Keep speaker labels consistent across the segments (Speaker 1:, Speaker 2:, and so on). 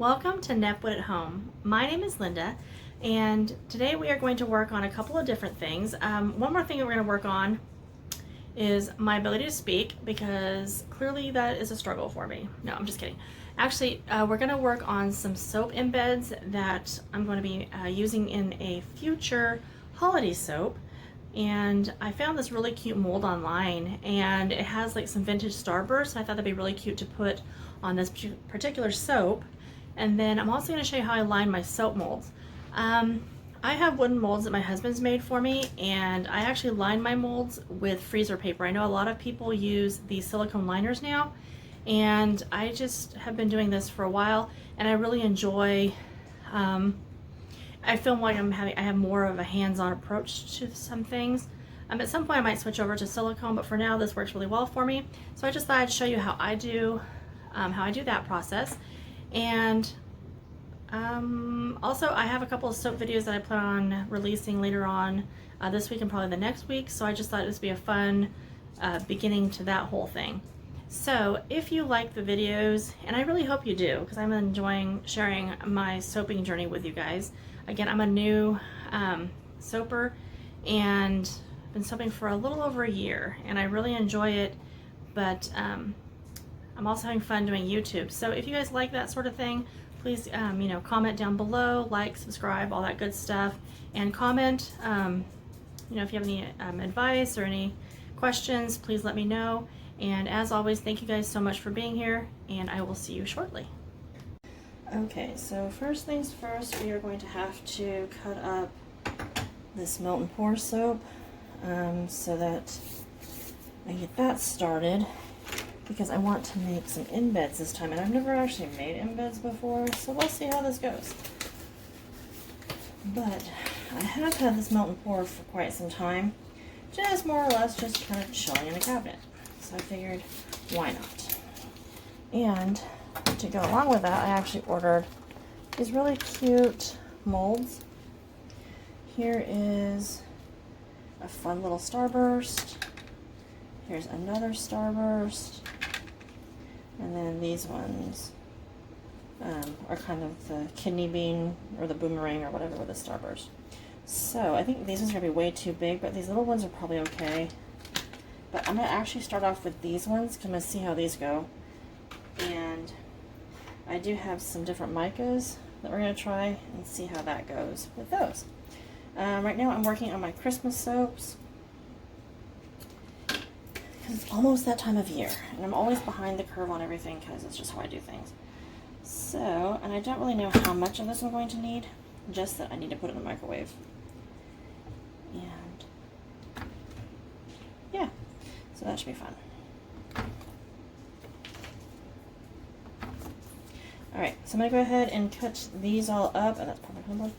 Speaker 1: Welcome to Nepwood at Home. My name is Linda, and today we are going to work on a couple of different things. One more thing that we're going to work on is my ability to speak, because clearly that is a struggle for me. No, I'm just kidding. Actually, we're going to work on some soap embeds that I'm going to be using in a future holiday soap. And I found this really cute mold online, and it has like some vintage starbursts. I thought that'd be really cute to put on this particular soap. And then I'm also going to show you how I line my soap molds. I have wooden molds that my husband's made for me, and I actually line my molds with freezer paper. I know a lot of people use these silicone liners now, and I just have been doing this for a while, and I really enjoy. I feel like I have more of a hands-on approach to some things. At some point I might switch over to silicone, but for now this works really well for me. So I just thought I'd show you how I do that process. And also I have a couple of soap videos that I plan on releasing later on this week and probably the next week. So I just thought it would be a fun beginning to that whole thing. So if you like the videos, and I really hope you do, because I'm enjoying sharing my soaping journey with you guys. Again, I'm a new soaper, and I've been soaping for a little over a year, and I really enjoy it, but I'm also having fun doing YouTube. So if you guys like that sort of thing, please comment down below, like, subscribe, all that good stuff, and comment if you have any advice or any questions, please let me know. And as always, thank you guys so much for being here, and I will see you shortly. Okay, so first things first, we are going to have to cut up this melt and pour soap so that I get that started, because I want to make some embeds this time, and I've never actually made embeds before, so we'll see how this goes. But I have had this melt and pour for quite some time, just more or less just kind of chilling in a cabinet. So I figured, why not? And to go along with that, I actually ordered these really cute molds. Here is a fun little starburst. Here's another starburst. And then these ones are kind of the kidney bean or the boomerang or whatever with the starburst. So I think these ones are going to be way too big, but these little ones are probably okay. But I'm going to actually start off with these ones, because I'm going to see how these go. And I do have some different micas that we're going to try and see how that goes with those. Right now I'm working on my Christmas soaps, because it's almost that time of year. And I'm always behind the curve on everything, because it's just how I do things. So, and I don't really know how much of this I'm going to need, just that I need to put it in the microwave. And yeah. So that should be fun. Alright, so I'm going to go ahead and cut these all up, and that's probably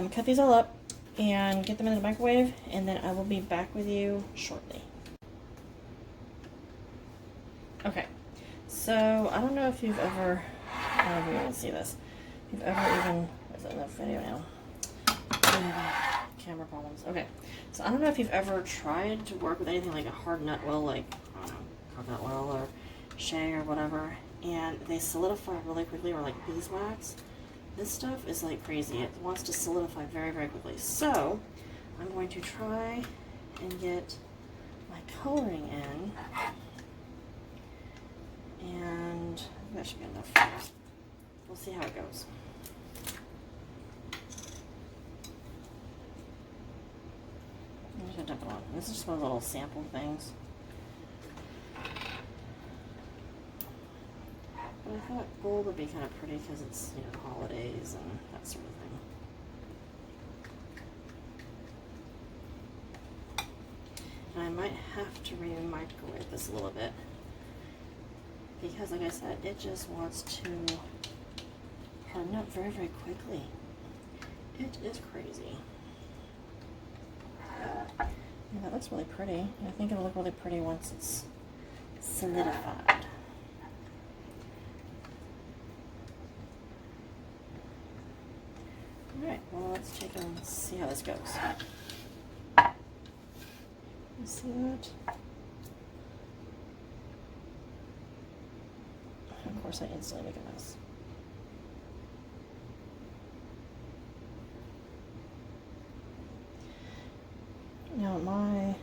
Speaker 1: cut these all up and get them in the microwave, and then I will be back with you shortly. Okay, so I don't know if you've ever, I don't know if you can see this, if you've ever even, is it in the video now? Camera problems. Okay, so I don't know if you've ever tried to work with anything like a hard nut oil, like, I don't know, coconut oil or shea or whatever, and they solidify really quickly, or like beeswax. This stuff is like crazy. It wants to solidify very, very quickly. So I'm going to try and get my coloring in, and that should be enough for us. We'll see how it goes. I'm just gonna dump it on. This is just one of the little sample things. But I thought gold would be kind of pretty, because it's, holidays and that sort of thing. And I might have to re-microwave this a little bit, because like I said, it just wants to harden up very, very quickly. It is crazy. Yeah, that looks really pretty. I think it'll look really pretty once it's solidified. Alright, well, let's take it and see how this goes. You see that? Of course, I instantly make a mess. Now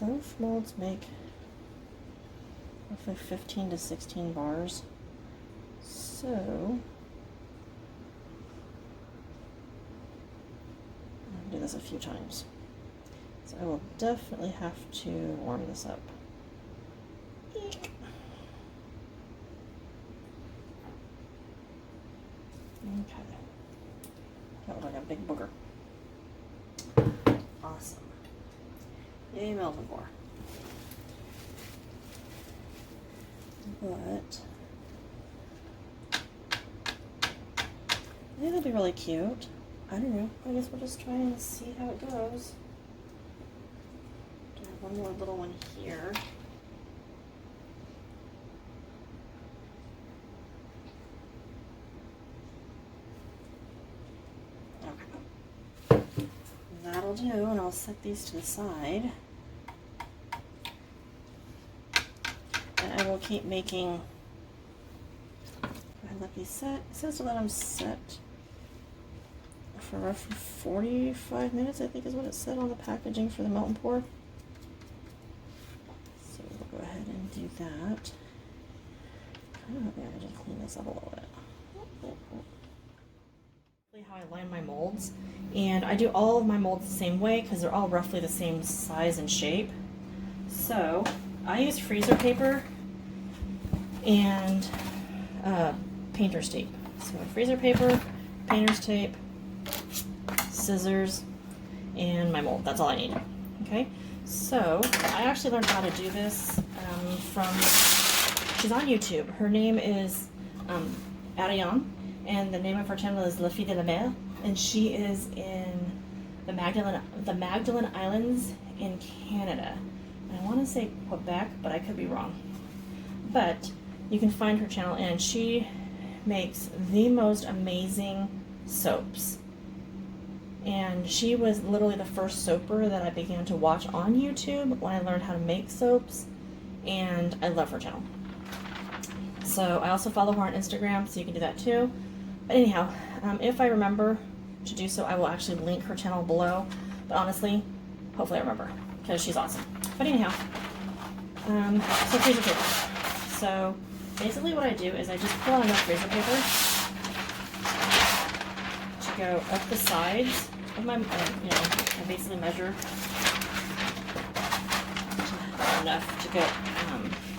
Speaker 1: both molds make roughly 15 to 16 bars. So I'll do this a few times. So I will definitely have to warm this up. Eek. Okay. That looked like a big booger. Awesome. Yay, Melvin Moore. But I think that'd be really cute. I don't know. I guess we'll just try and see how it goes. I have one more little one here. Okay. That'll do, and I'll set these to the side. And I will keep making. Go ahead and let these set. It says to let them set for roughly 45 minutes, I think is what it said on the packaging for the melt and pour. So we'll go ahead and do that. I don't know, maybe I just clean this up a little bit. How I line my molds, and I do all of my molds the same way because they're all roughly the same size and shape. So I use freezer paper and painter's tape. So freezer paper, painter's tape, scissors, and my mold. That's all I need. Okay, so I actually learned how to do this she's on YouTube. Her name is Ariane, and the name of her channel is La Fille de la Mer, and she is in the Magdalen Islands in Canada. And I want to say Quebec, but I could be wrong. But you can find her channel, and she makes the most amazing soaps. And she was literally the first soaper that I began to watch on YouTube when I learned how to make soaps, and I love her channel. So I also follow her on Instagram, so you can do that too. But anyhow, if I remember to do so, I will actually link her channel below. But honestly, hopefully I remember, because she's awesome. But anyhow, so freezer paper. So basically what I do is I just pull out enough freezer paper to go up the sides of my, I basically measure enough to go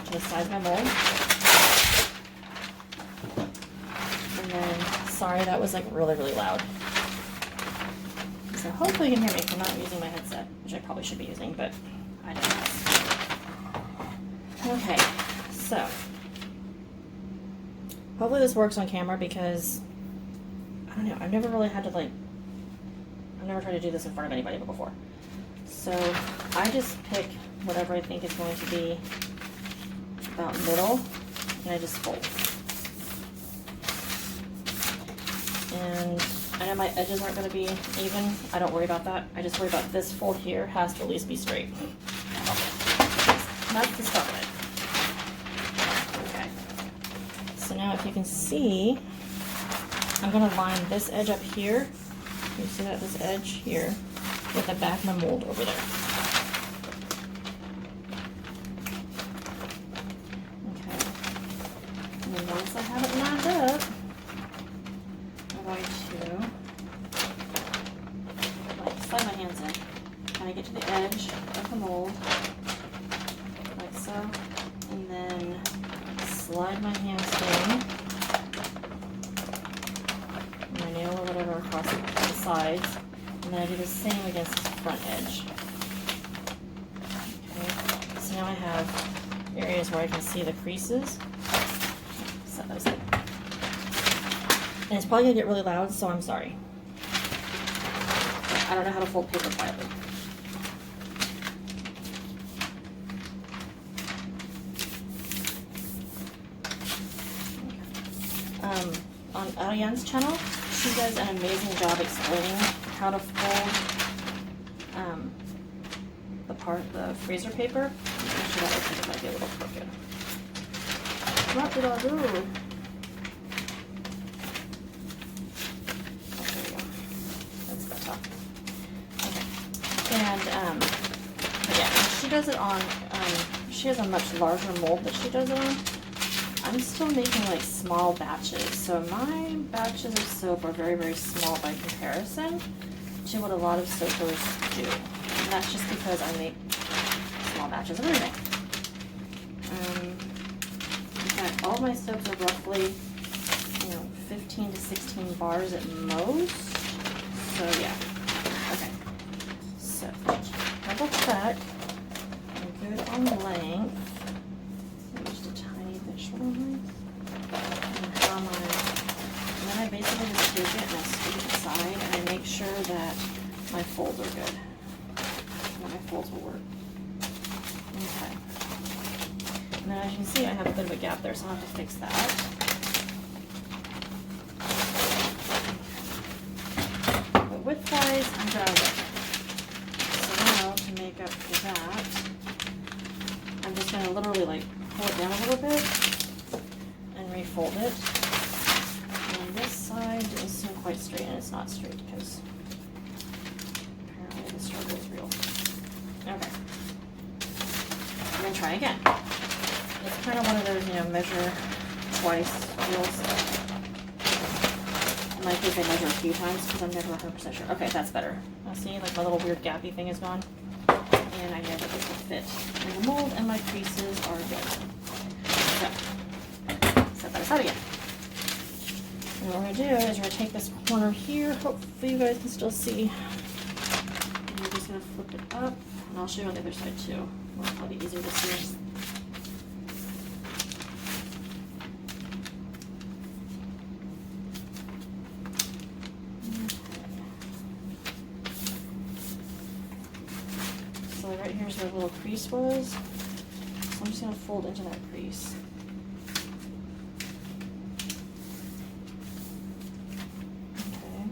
Speaker 1: to the size of my mold. And then, sorry, that was like really, really loud. So hopefully you can hear me if I'm not using my headset, which I probably should be using, but I don't know. Okay, so hopefully this works on camera, because I don't know, I've never really had to I've never tried to do this in front of anybody before. So I just pick whatever I think is going to be about middle, and I just fold. And I know my edges aren't going to be even. I don't worry about that. I just worry about this fold here has to at least be straight. That's the start of it. Okay. So now if you can see, I'm going to line this edge up here. You see that, this edge here, with the back of my mold over there. Okay. And then once I have it lined up, I'm going to slide my hands in. Kind of get to the edge of the mold, like so, and then slide my hands down. And I nail or whatever across the sides, and then I do the same against the front edge. Okay, so now I have areas where I can see the creases. Set those in. And it's probably going to get really loud, so I'm sorry. I don't know how to fold paper quietly. Okay. On Ariane's channel, she does an amazing job explaining how to fold the freezer paper. Actually, that looks like it might be a little crooked. What did I do? on, she has a much larger mold that she does it on. I'm still making like small batches, so my batches of soap are very, very small by comparison to what a lot of soapers do. And that's just because I make small batches of everything. In fact, all my soaps are roughly, 15 to 16 bars at most. So yeah, okay. So double check. I'm good on length. Maybe just a tiny bit shorter length. And how am I? And then I basically just take it and I scoop it aside and I make sure that my folds are good. And my folds will work. Okay. And then as you can see, I have a bit of a gap there, so I'll have to fix that. But width-wise, I'm done with it. So now, to make up for that, I'm just going to literally like pull it down a little bit and refold it. And this side doesn't seem quite straight, and it's not straight because apparently the struggle is real. Okay. I'm going to try again. It's kind of one of those, measure twice deals. In my case, I measure a few times because I'm never 100% sure. Okay, that's better. Now see, like my little weird gappy thing is gone. And I know that this will fit in the mold and my creases are good. So, set that aside again. And what we're going to do is we're going to take this corner here. Hopefully you guys can still see. And we're just going to flip it up. And I'll show you on the other side too. It'll probably be easier to see. Right here's where the little crease was. So I'm just going to fold into that crease. Okay.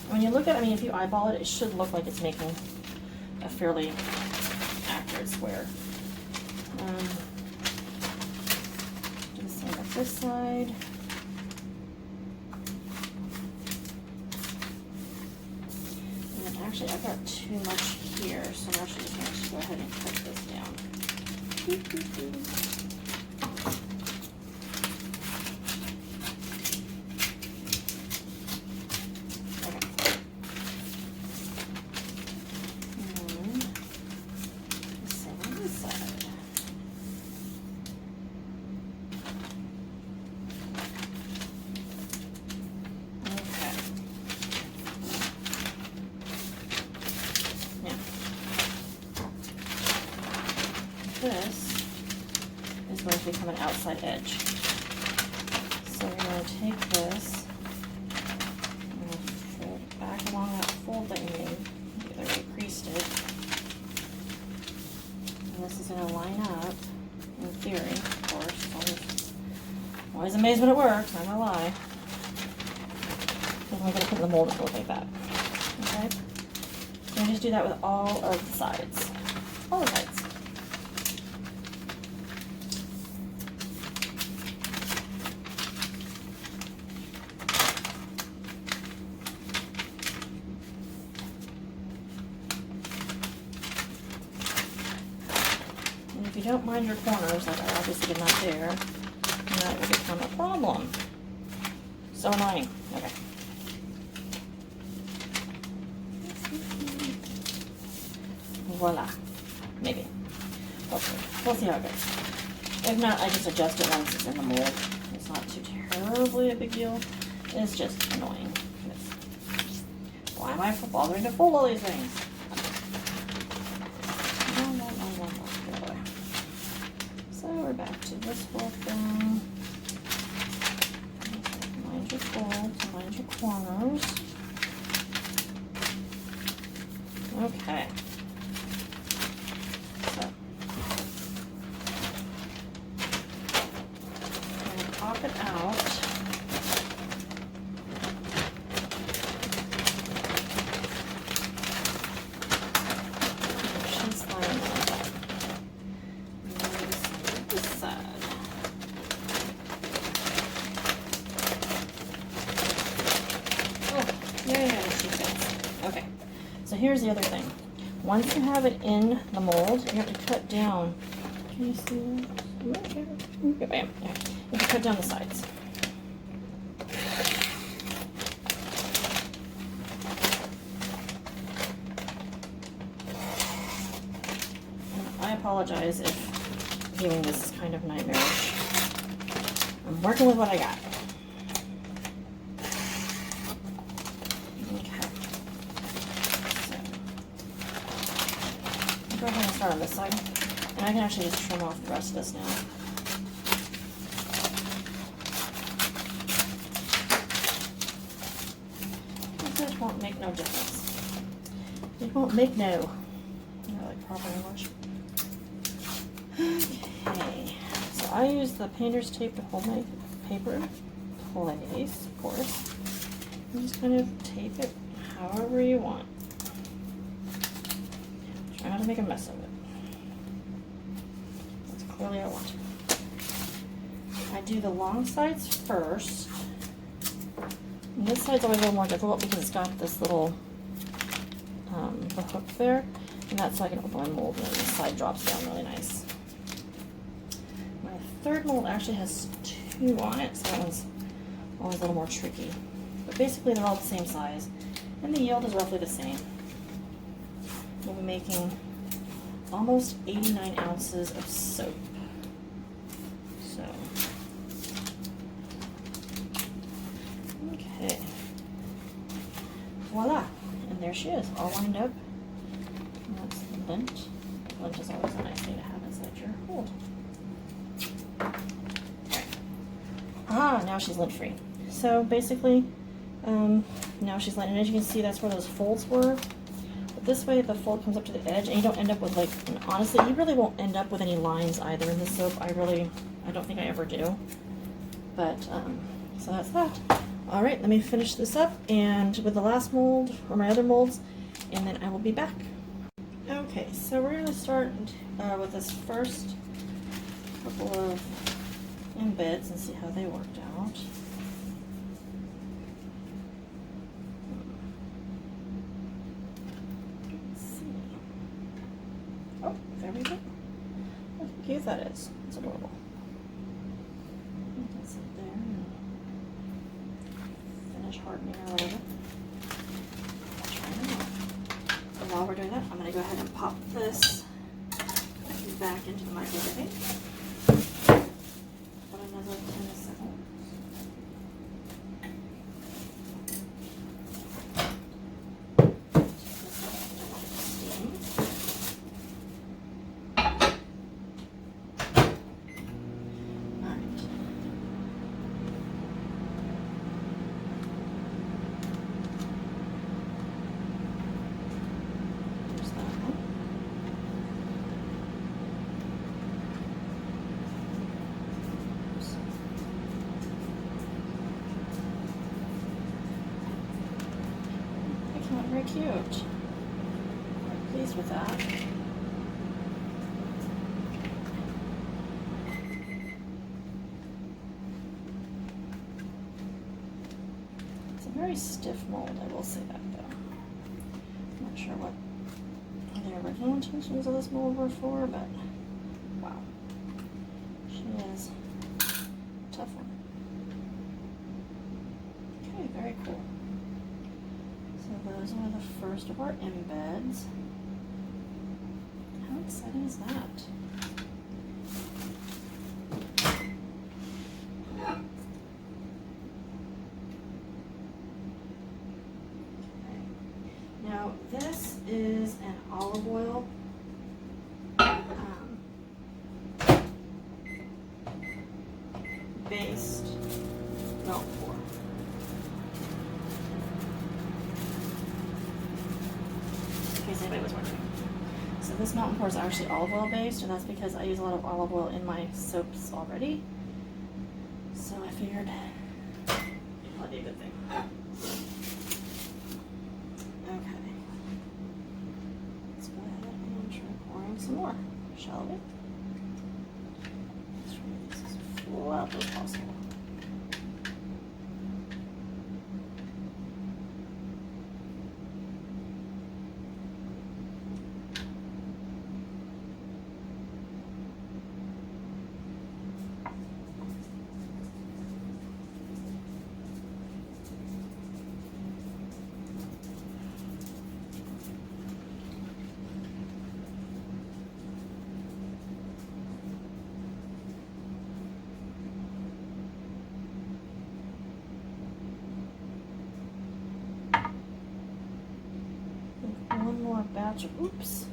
Speaker 1: When you look at it, if you eyeball it, it should look like it's making a fairly accurate square. Do the same with this side. Actually, I've got too much here, so I'm actually just going to go ahead and cut this down. Okay. And the same on this side. This is going to become an outside edge. So we're going to take this and we'll fold it back along that fold that you made. The other way creased it. And this is going to line up, in theory, of course. Always amazed when it works, I'm not going to lie. Because I'm going to put in the mold and look like that. Okay? So I'm just do that with all of the sides. All the sides. If you don't mind your corners, like I obviously did not there, that will become a problem. So annoying. Okay. Voila. Maybe. Hopefully. We'll see how it goes. If not, I just adjust it once it's in the mold. It's not too terribly a big deal. It's just annoying. Why am I bothering to fold all these things? So we're back to this whole thing. Mind your folds, mind your corners. Okay. So I'm going to pop it out. Okay, so here's the other thing. once you have it in the mold, you have to cut down. Can you see that? Okay, bam. You have to cut down the sides. And I apologize if viewing this is kind of nightmarish. I'm working with what I got. Okay. So, go ahead and start on this side. And I can actually just trim off the rest of this now. It won't make no difference. It won't make no. I like proper English. Okay. So I use the painter's tape to hold my paper in place, of course. And just kind of tape it however you want. Try not to make a mess of it. Clearly I want to. I do the long sides first. And this side's always a little more difficult because it's got this little the hook there, and that's so I can open my mold and the side drops down really nice. My third mold actually has 2 on it, so that one's always a little more tricky. But basically they're all the same size, and the yield is roughly the same. We'll be making almost 89 ounces of soap. So, okay. Voila. And there she is, all lined up. And that's the lint. Lint is always a nice thing to have inside your mold. Alright. Ah, now she's lint free. So basically, now she's lint, and as you can see, that's where those folds were. This way the fold comes up to the edge and you don't end up with, like, and honestly, you really won't end up with any lines either in the soap. I don't think I ever do. But, so that's that. Alright, let me finish this up and with the last mold, or my other molds, and then I will be back. Okay, so we're going to start with this first couple of embeds and see how they worked out. Oh, there we go. Look how cute that is. It's adorable. That's it there. Finish hardening or whatever. Try it out. And while we're doing that, I'm going to go ahead and pop this back into the microwave. Put another 10 seconds. Very cute. I'm pleased with that. It's a very stiff mold, I will say that though. I'm not sure what the original intentions of this mold were for, but wow. She is a tough one. Okay, very cool. So those are the first of our embeds. How exciting is that? Okay. Now this is an olive oil based melt pour. In case anybody was wondering. So this melt pour is actually olive oil based, and that's because I use a lot of olive oil in my soaps already. So I figured it'd probably be a good thing. Okay. Let's go ahead and try pouring some more, shall we? Let's try to make this as flat as possible. batch of, oops,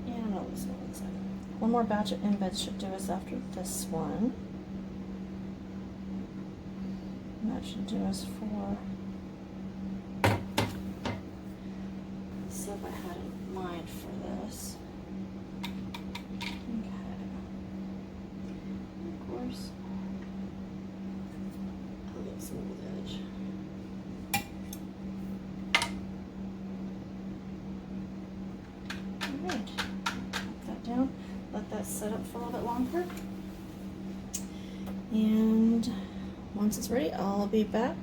Speaker 1: and another one inside. One more batch of embeds should do us after this one. And that should do us for, so if I had in mind for this. Okay. Of course, I'll get some of the edge. Alright, put that down, let that set up for a little bit longer. And once it's ready, I'll be back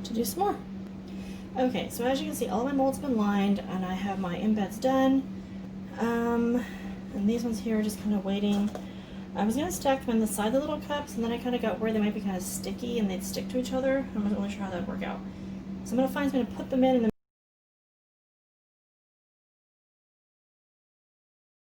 Speaker 1: to do some more. Okay, so as you can see, all my molds have been lined and I have my embeds done. And these ones here are just kind of waiting. I was gonna stack them in the side of the little cups, and then I kind of got where they might be kind of sticky and they'd stick to each other. I wasn't really sure how that would work out. So I'm gonna find something to put them in, and then